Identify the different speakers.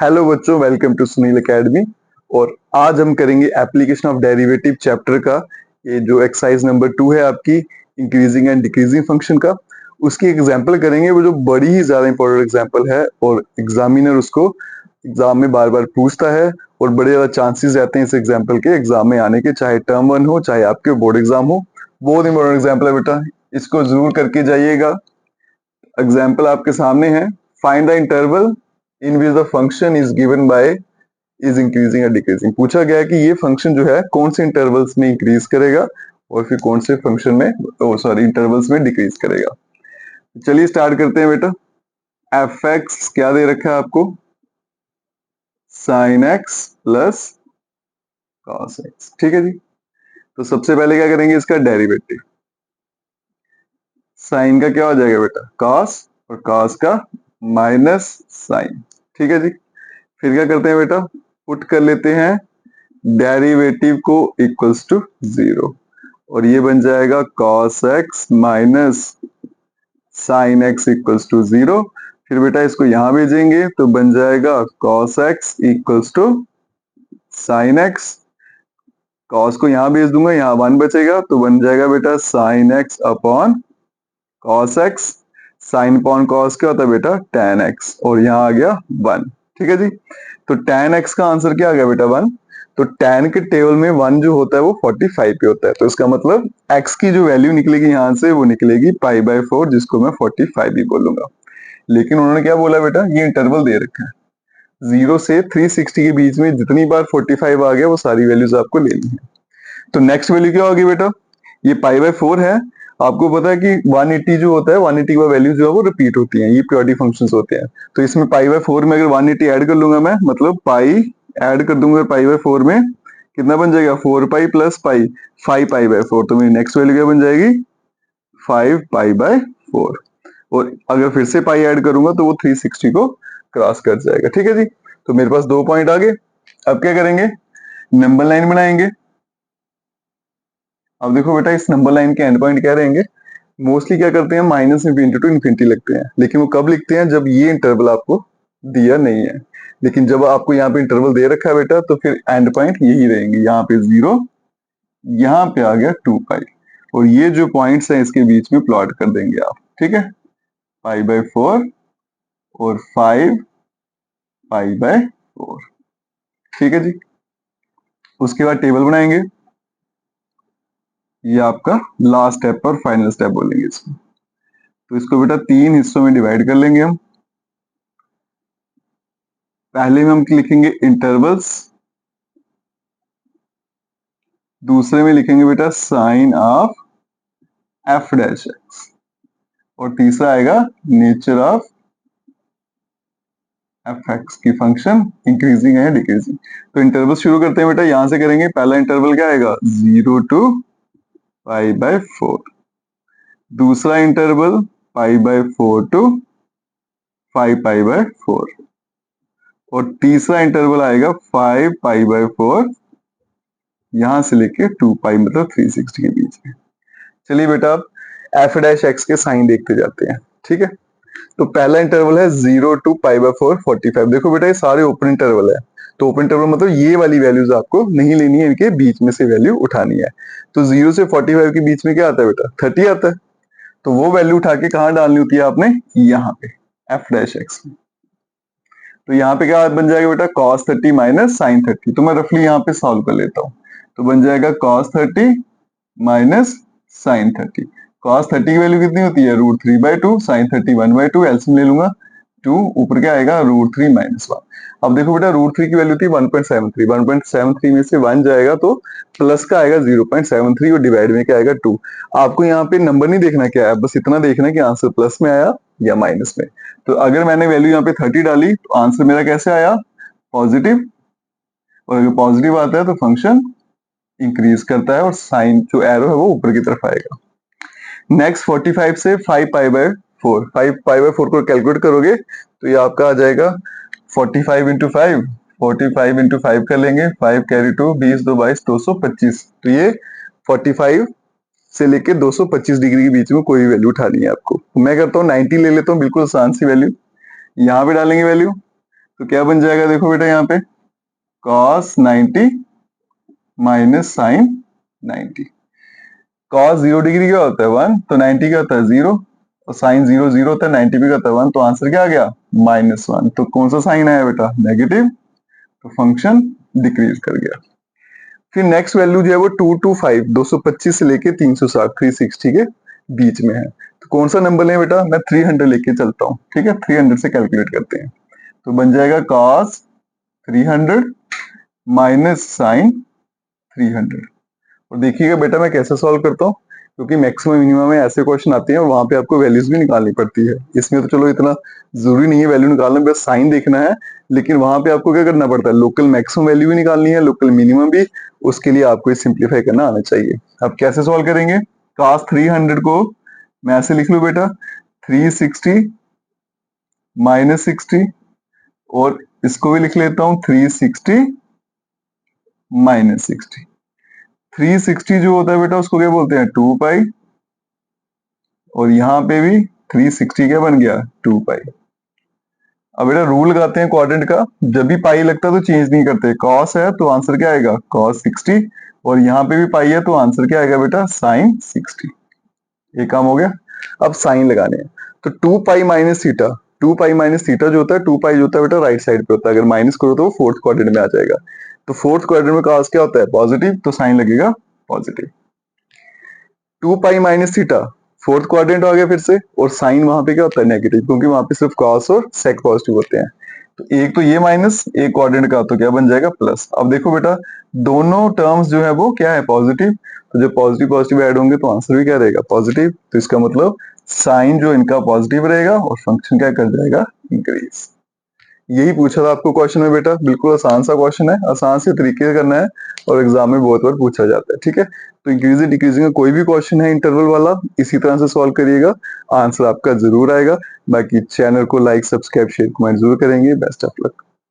Speaker 1: Hello बच्चों, welcome to Sunil academy. और आज हम करेंगे एप्लीकेशन ऑफ डेरिवेटिव चैप्टर का। ये जो एक्सरसाइज नंबर 2 है आपकी, इंक्रीजिंग एंड डिक्रीजिंग फंक्शन का, उसकी एग्जांपल करेंगे। वो जो बड़ी ही ज्यादा इंपॉर्टेंट एग्जांपल है और एग्जामिनर उसको एग्जाम में बार बार पूछता है और बड़े ज्यादा चांसेस रहते हैं इस एग्जाम्पल के एग्जाम में आने के, चाहे टर्म 1 हो चाहे आपके बोर्ड एग्जाम हो। बहुत इंपॉर्टेंट एग्जाम्पल है बेटा, इसको जरूर करके जाइएगा। एग्जाम्पल आपके सामने है। Find the interval in which the function is given by is increasing या डिक्रीजिंग। पूछा गया है कि ये फंक्शन जो है कौन से इंटरवल्स में इंक्रीज करेगा और फिर कौन से फंक्शन में इंटरवल्स में डिक्रीज करेगा। चलिए स्टार्ट करते हैं बेटा। एफ एक्स क्या दे रखा है आपको? Sine x plus cos x. ठीक है जी। तो सबसे पहले क्या करेंगे, इसका डेरिवेटिव। साइन का क्या हो जाएगा बेटा? कॉस, और कॉस का माइनस साइन। ठीक है जी। फिर क्या करते हैं बेटा, पुट कर लेते हैं डेरिवेटिव को इक्वल्स टू 0, और ये बन जाएगा cos x minus sine x equals to 0। फिर बेटा इसको यहां भेजेंगे तो बन जाएगा cos x equals to sine x. cos को यहां भेज दूंगा, यहां 1 बचेगा तो बन जाएगा बेटा sine x upon cos x। Sine upon cos क्या होता है बेटा? tan x, और यहां आ गया 1। ठीक है जी। तो tan x का आंसर क्या आ गया बेटा? 1। तो tan के टेबल में 1 जो होता है वो 45 पे होता है, तो इसका मतलब x की जो वैल्यू निकलेगी यहां से वो निकलेगी पाई बाय 4, जिसको मैं 45 ही बोलूंगा। लेकिन उन्होंने क्या बोला बेटा, ये इंटरवल दे रखा है 0 से 360 के बीच में, जितनी बार 45 आ गया वो सारी वैल्यूज आपको लेनी है। तो नेक्स्ट वैल्यू क्या होगी बेटा? ये पाई बाय 4 है। आपको पता है कि 180 जो होता है, 180 का वैल्यू जो है वो रिपीट होती है, ये पीरियोडिक फंक्शंस होते हैं। तो इसमें पाई बाय 4 में अगर 180 ऐड कर लूंगा मैं, मतलब पाई ऐड कर दूंगा पाई बाय 4 में, कितना बन जाएगा? 4 pi plus pi, 5 pi by 4। तो मेरी नेक्स्ट वैल्यू क्या बन जाएगी? 5 पाई बाय 4। और अगर फिर से पाई ऐड करूंगा तो वो 360 को क्रॉस कर जाएगा। ठीक है जी। तो मेरे पास 2 पॉइंट आ गए। अब क्या करेंगे, नंबर लाइन बनाएंगे। अब देखो बेटा, इस नंबर लाइन के एंड पॉइंट क्या रहेंगे? मोस्टली क्या करते हैं, माइनस इंफिनिटी टू इंफिनिटी लिखते हैं, लेकिन वो कब लिखते हैं? जब ये इंटरवल आपको दिया नहीं है। लेकिन जब आपको यहाँ पे इंटरवल दे रखा है बेटा, तो फिर एंड पॉइंट यही रहेंगे। यहाँ पे 0, यहाँ पे आ गया 2 पाई, और ये जो पॉइंट्स हैं इसके बीच में प्लॉट कर देंगे आप। ठीक है, पाई बाय 4 और 5 पाई बाय 4। ठीक है जी। उसके बाद टेबल बनाएंगे। ये आपका लास्ट स्टेप और फाइनल स्टेप बोलेंगे इसको। तो इसको बेटा 3 हिस्सों में डिवाइड कर लेंगे हम। पहले में हम लिखेंगे इंटरवल्स, दूसरे में लिखेंगे बेटा sine of f dash x, और तीसरा आएगा नेचर ऑफ एफ एक्स की फंक्शन इंक्रीजिंग है डिक्रीजिंग। तो इंटरवल शुरू करते हैं बेटा, यहां से करेंगे। पहला इंटरवल क्या आएगा? 0 टू पाई बाय 4। दूसरा interval pi by 4 to 5 pi by 4। और तीसरा इंटरवल आएगा 5 पाई बाय 4 यहां से लेके 2 पाई, मतलब 360 के बीच में। चलिए बेटा, अब एफ डैश एक्स के साइन देखते जाते हैं। ठीक है। तो पहला इंटरवल है 0 टू पाई बाय 4 45। देखो बेटा, ये सारे ओपन इंटरवल है। तो ओपन इंटरवल मतलब ये वाली वैल्यूज आपको नहीं लेनी है, इनके बीच में से वैल्यू उठानी है। तो 0 से 45 के बीच में क्या आता है बेटा? 30 आता है। तो वो वैल्यू उठा के कहाँ डालनी होती है आपने? यहाँ पे एफ डैश एक्स में। तो यहाँ पे क्या बन जाएगा बेटा? cos 30 minus sine 30। तो मैं रफली यहाँ पे सॉल्व कर लेता हूँ। तो बन जाएगा cos 30 माइनस साइन 30। cos 30 की वैल्यू कितनी होती है? √3/2, साइन 30 1/2, एलसीएम ले लूंगा 2, ऊपर क्या आएगा? √3 माइनस 1। अब देखो बेटा, √3 की वैल्यू थी 1.73, 1.73 में से 1 जाएगा तो प्लस का आएगा 0.73, और डिवाइड में क्या आएगा? 2। आपको यहाँ पे नंबर नहीं देखना क्या है, बस इतना देखना है कि आंसर प्लस में आया या माइनस में। तो अगर मैंने वैल्यू यहाँ पे 30 डाली तो आंसर मेरा कैसे आया? पॉजिटिव। और अगर पॉजिटिव आता है तो फंक्शन इंक्रीज करता है और साइन जो एरो है वो ऊपर की तरफ आएगा। नेक्स्ट 45 से 5 पाई बाय 4, 5 पाई बाय 4 को कैलकुलेट करोगे तो ये आपका आ जाएगा 45 इंटू 5, 45 इंटू 5 कर लेंगे, 5 कैरी 2, 20 2 22, 225। तो ये 45 से लेके 225 डिग्री के बीच में कोई वैल्यू उठानी है आपको। मैं करता हूँ 90 ले लेता हूँ, बिल्कुल आसान सी वैल्यू। यहाँ पे डालेंगे वैल्यू, तो क्या बन जाएगा देखो बेटा यहाँ पे cos 90 minus sine 90। cos 0 degree क्या होता है 1, तो 90 क्या होता है 0, और साइन 0 0 होता है, 90 भी क्या होता है 1, तो आंसर क्या आ गया -1। तो कौन सा साइन आया बेटा नेगेटिव, तो फंक्शन डिक्रीज कर गया। फिर नेक्स्ट वैल्यू जो है वो 225 225 से लेके 360 360 के बीच में है। तो कौन सा नंबर लें बेटा, मैं 300 लेके चलता हूँ, ठीक है 300 से कैलकुलेट करते हैं। तो बन जाएगा cos 300 माइनस साइन 300। और देखिएगा बेटा मैं कैसे सॉल्व करता हूँ, क्योंकि मैक्सिमम मिनिमम में ऐसे क्वेश्चन आते हैं वहां पे आपको वैल्यूज भी निकालनी पड़ती है। इसमें तो चलो इतना जरूरी नहीं है वैल्यू निकालना, बस साइन देखना है। लेकिन वहां पे आपको क्या करना पड़ता है, लोकल मैक्सिमम वैल्यू भी निकालनी है, लोकल मिनिमम भी। उसके लिए आपको सिंप्लीफाई करना आना चाहिए। अब कैसे सॉल्व करेंगे, cos 300 को मैं ऐसे लिख लू बेटा 360 माइनस 60, और इसको भी लिख लेता हूँ 360 माइनस 60। 360 जो होता है बेटा उसको क्या बोलते हैं 2 पाई, और यहाँ पे भी 360 क्या बन गया 2 पाई। अब बेटा रूल लगाते हैं क्वाड्रेंट का, जब भी पाई लगता है तो चेंज नहीं करते, कॉस है तो आंसर क्या आएगा cos 60, और यहाँ पे भी पाई है तो आंसर क्या आएगा बेटा sin 60। ये काम हो गया। अब साइन लगाने हैं, तो 2 pi minus theta, 2 pi minus theta जो होता है 2 पाई जो होता है बेटा राइट साइड पे होता है, अगर माइनस करो तो वो फोर्थ क्वाड्रेंट में आ जाएगा। तो फोर्थ क्वाड्रेंट में cos क्या होता है पॉजिटिव, तो साइन लगेगा positive. 2 pi minus theta fourth quadrant आ गया फिर से, और साइन वहां पे क्या होता है नेगेटिव, क्योंकि वहां पे सिर्फ cos और sec पॉजिटिव होते हैं। तो एक तो ये माइनस, एक क्वाड्रेंट का तो क्या बन जाएगा प्लस। अब देखो बेटा दोनों टर्म्स जो है वो क्या है पॉजिटिव, तो जब पॉजिटिव पॉजिटिव ऐड होंगे तो आंसर भी क्या रहेगा पॉजिटिव। तो इसका मतलब साइन जो इनका पॉजिटिव रहेगा और फंक्शन क्या कर जाएगा इंक्रीज। यही पूछा था आपको क्वेश्चन में बेटा, बिल्कुल आसान सा क्वेश्चन है, आसान से तरीके से करना है और एग्जाम में बहुत बार पूछा जाता है, ठीक है। तो इंक्रीजिंग डिक्रीजिंग का कोई भी क्वेश्चन है इंटरवल वाला इसी तरह से सॉल्व करिएगा, आंसर आपका जरूर आएगा। बाकी चैनल को लाइक सब्सक्राइब शेयर कमेंट जरूर करेंगे। Best of luck.